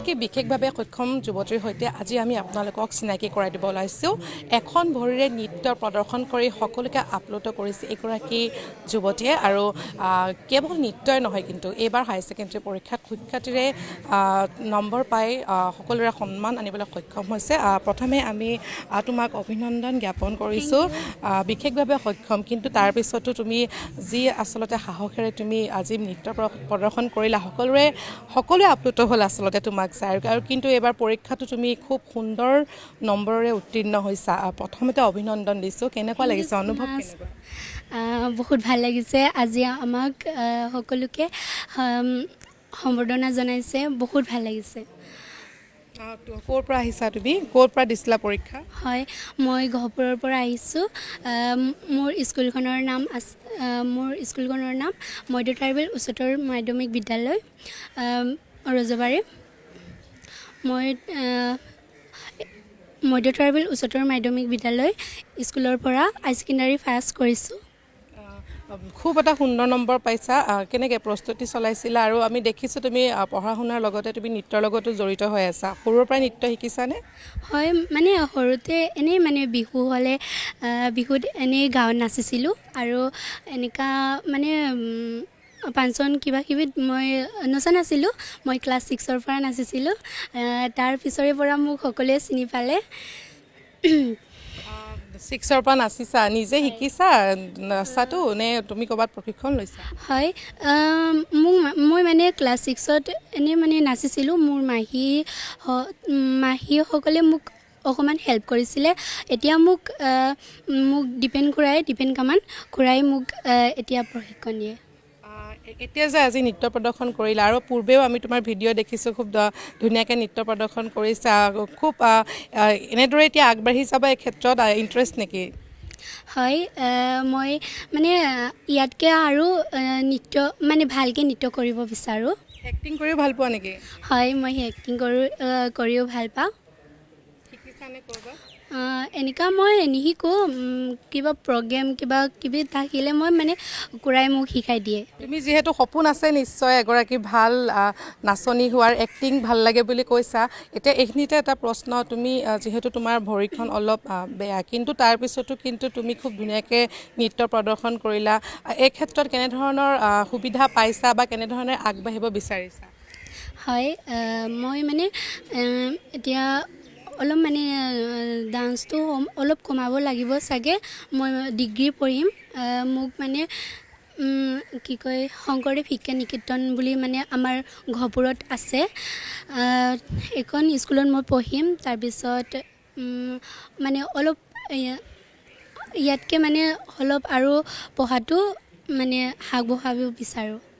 এগৰাকী বিশেষভাৱে সক্ষম যুৱতীৰ সৈতে আজি আমি আপোনালোকক চিনাকি কৰাই দিব ওলাইছোঁ। এখন ভৰিৰে নৃত্য প্ৰদৰ্শন কৰি সকলোকে আপ্লুত কৰিছে এগৰাকী যুৱতীয়ে। আৰু কেৱল নৃত্যই নহয়, কিন্তু এইবাৰ হায়াৰ ছেকেণ্ডেৰী পৰীক্ষাত সুখ্যাতিৰে নম্বৰ পাই সকলোৰে সন্মান আনিবলৈ সক্ষম হৈছে। প্ৰথমে আমি তোমাক অভিনন্দন জ্ঞাপন কৰিছোঁ। বিশেষভাৱে সক্ষম, কিন্তু তাৰপিছতো তুমি যি আচলতে সাহসেৰে তুমি আজি নৃত্য প্ৰদৰ্শন কৰিলা, সকলোৱে আপ্লুত হ'ল আচলতে তোমাক চাই। আৰু কিন্তু এইবাৰ পৰীক্ষাটো তুমি খুব সুন্দৰ নম্বৰেৰে উত্তীৰ্ণ হৈছা। প্ৰথমতে অভিনন্দন দিছোঁ। কেনেকুৱা লাগিছে, অনুভৱ কেনেকুৱা? বহুত ভাল লাগিছে। আজি আমাক সকলোকে সম্বৰ্ধনা জনাইছে, বহুত ভাল লাগিছে। ক'ৰ পৰা আহিছা তুমি? ক'ৰ পৰা দিছিলা পৰীক্ষা? হয়, মই গহপুৰৰ পৰা আহিছোঁ। মোৰ স্কুলখনৰ নাম মধ্য ট্ৰাইবেল উচ্চতৰ মাধ্যমিক বিদ্যালয় ৰজবাৰী। মই মধ্য ট্ৰাইবেল উচ্চতৰ মাধ্যমিক বিদ্যালয় স্কুলৰ পৰা হাই ছেকেণ্ডাৰী পাছ কৰিছোঁ। খুব এটা সুন্দৰ নম্বৰ পাইছা। কেনেকৈ প্ৰস্তুতি চলাইছিলা? আৰু আমি দেখিছোঁ তুমি পঢ়া শুনাৰ লগতে তুমি নৃত্যৰ লগতো জড়িত হৈ আছা। সৰুৰ পৰাই নৃত্য শিকিছানে? হয়, মানে সৰুতে এনেই মানে বিহু হ'লে বিহুত এনেই গাঁৱত নাচিছিলোঁ। আৰু এনেকুৱা মানে ফাংচন কিবাকিবিত মই নচা নাছিলোঁ। মই ক্লাছ 6ৰ পৰা নাচিছিলোঁ। তাৰ পিছৰে পৰা মোক সকলোৱে চিনি পালে। 6ৰ পৰা নাচিছা? নিজে শিকিছা নাচাটো নে তুমি ক'ৰবাত প্ৰশিক্ষণ লৈছা? হয়, মই মানে ক্লাছ 6ত এনেই মানে নাচিছিলোঁ। মোৰ মাহীসকলে মোক অকণমান হেল্প কৰিছিলে। এতিয়া মোক দীপেন কামান খুৰাই মোক এতিয়া প্ৰশিক্ষণ দিয়ে। এতিয়া যে আজি নৃত্য প্ৰদৰ্শন কৰিলা, আৰু পূৰ্বেও আমি তোমাৰ ভিডিঅ' দেখিছোঁ, খুব ধুনীয়াকৈ নৃত্য প্ৰদৰ্শন কৰিছা। খুব এনেদৰে এতিয়া আগবাঢ়ি যাবা এই ক্ষেত্ৰত ইণ্টাৰেষ্ট নেকি? হয়, মই মানে ইয়াতকৈ আৰু নৃত্য মানে ভালকৈ নৃত্য কৰিব বিচাৰোঁ। এক্টিং কৰিও ভাল পোৱা নেকি? হয়, মই এক্টিং কৰিও ভাল পাওঁ। শিকিছানে ক'ৰবাত? এনেকুৱা মই নিশিকোঁ। কিবা প্ৰগ্ৰেম কিবাকিবি থাকিলে মই মানে খুৰাই মোক শিকাই দিয়ে। তুমি যিহেতু সপোন আছে নিশ্চয় এগৰাকী ভাল নাচনী হোৱাৰ, এক্টিং ভাল লাগে বুলি কৈছা। এতিয়া এইখিনিতে এটা প্ৰশ্ন, তুমি যিহেতু তোমাৰ ভৰিখন অলপ বেয়া, কিন্তু তাৰপিছতো কিন্তু তুমি খুব ধুনীয়াকৈ নৃত্য প্ৰদৰ্শন কৰিলা। এই ক্ষেত্ৰত কেনেধৰণৰ সুবিধা পাইছা বা কেনেধৰণে আগবাঢ়িব বিচাৰিছা? হয়, মই মানে এতিয়া অলপ মানে ডান্সটো অলপ কমাব লাগিব চাগে। মই ডিগ্ৰী পঢ়িম। মোক মানে শংকৰদেৱ শিক্ষা নিকেতন বুলি মানে আমাৰ গহপুৰত আছে। এইখন স্কুলত মই পঢ়িম। তাৰপিছত মানে অলপ ইয়াতকৈ মানে অলপ আৰু পঢ়াটো মানে আগবঢ়াব বিচাৰোঁ।